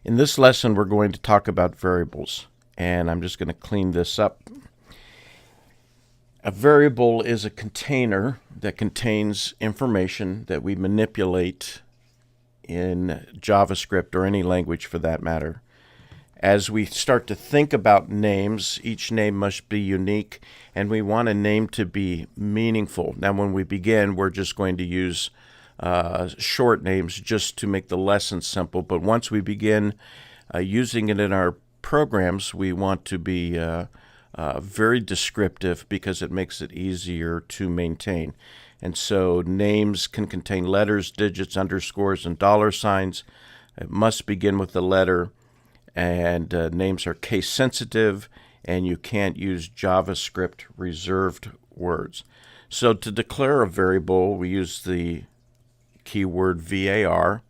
In this lesson, we're going to talk about variables, and I'm just going to clean this up. A variable is a container that contains information that we manipulate in JavaScript or any language for that matter. As we start to think about names, each name must be unique, and we want a name to be meaningful. Now, when we begin, we're just going to use short names just to make the lesson simple. But once we begin using it in our programs, we want to be very descriptive because it makes it easier to maintain. And so names can contain letters, digits, underscores, and dollar signs. It must begin with the letter, and names are case sensitive, and you can't use JavaScript reserved words. So to declare a variable, we use the keyword var,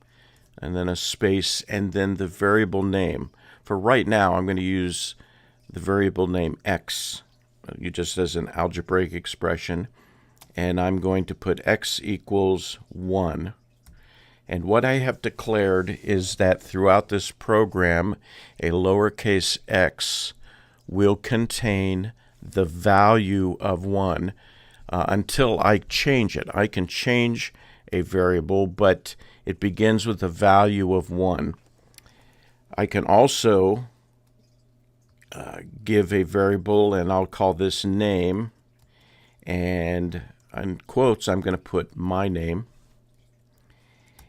and then a space, and then the variable name. For right now, I'm going to use the variable name x, just as an algebraic expression, and I'm going to put x equals 1. And what I have declared is that throughout this program, a lowercase x will contain the value of 1 until I change it. I can change a variable, but it begins with a value of 1. I can also give a variable, and I'll call this name, and in quotes I'm going to put my name.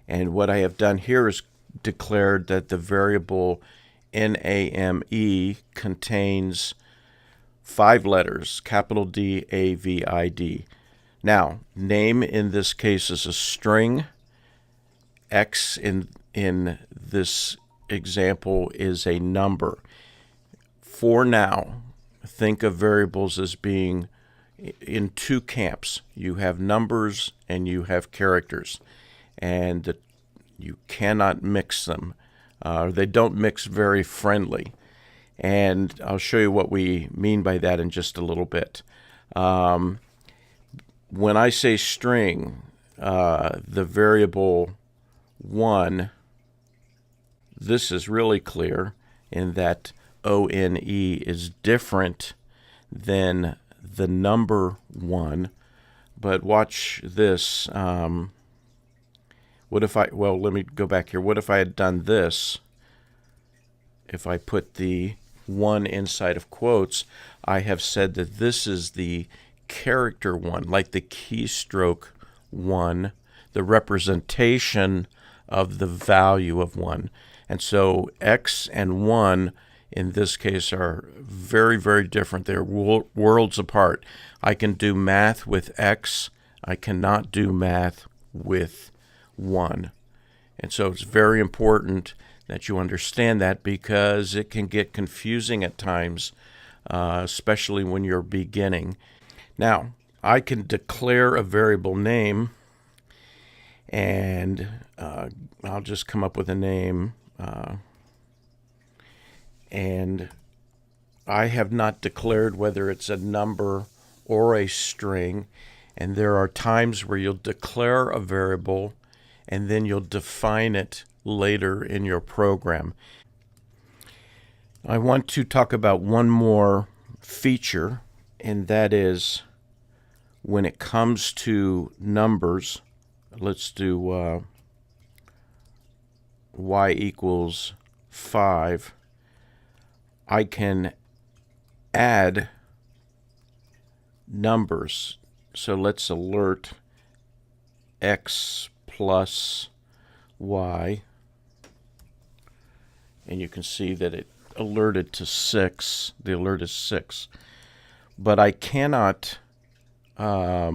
And what I have done here is declared that the variable name contains 5 letters, capital D, A, V, I, D. Now, name in this case is a string. X in this example is a number. For now, think of variables as being in 2 camps. You have numbers and you have characters, and you cannot mix them. They don't mix very friendly, and I'll show you what we mean by that in just a little bit. When I say string, the variable 1, this is really clear in that ONE is different than the number 1. But watch this. What if let me go back here. What if I had done this? If I put the 1 inside of quotes, I have said that this is the character 1, like the keystroke 1, the representation of the value of 1. And so x and 1 in this case are very, very different. They're worlds apart. I can do math with x. I cannot do math with 1. And so it's very important that you understand that, because it can get confusing at times, especially when you're beginning. Now, I can declare a variable name, and I'll just come up with a name, and I have not declared whether it's a number or a string, and there are times where you'll declare a variable and then you'll define it later in your program. I want to talk about one more feature, and that is when it comes to numbers. Let's do y equals 5. I can add numbers. So let's alert x plus y, and you can see that it alerted to 6. The alert is 6. But I cannot, but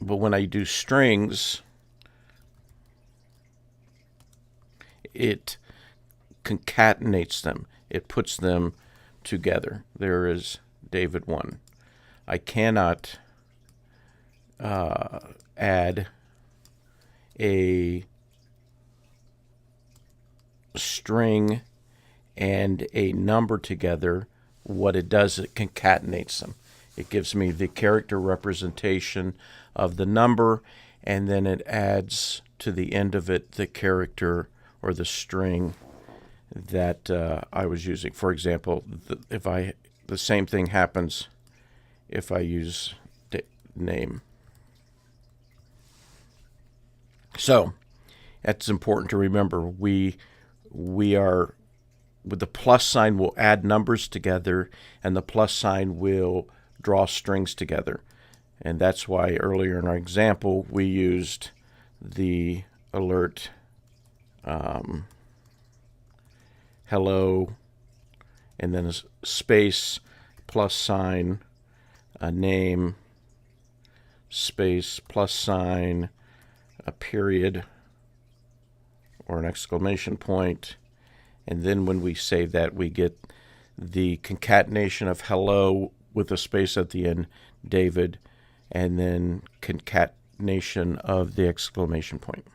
when I do strings, it concatenates them. It puts them together. There is David 1. I cannot add a string and a number together. What it does, it concatenates them. It gives me the character representation of the number and then it adds to the end of it the character or the string that I was using. For example, the same thing happens if I use name. So that's important to remember. We are, with the plus sign, will add numbers together, and the plus sign will draw strings together. And that's why earlier in our example we used the alert hello, and then a space, plus sign, a name, space, plus sign, a period or an exclamation point, and then when we save that, we get the concatenation of hello with a space at the end, David, and then concatenation of the exclamation point.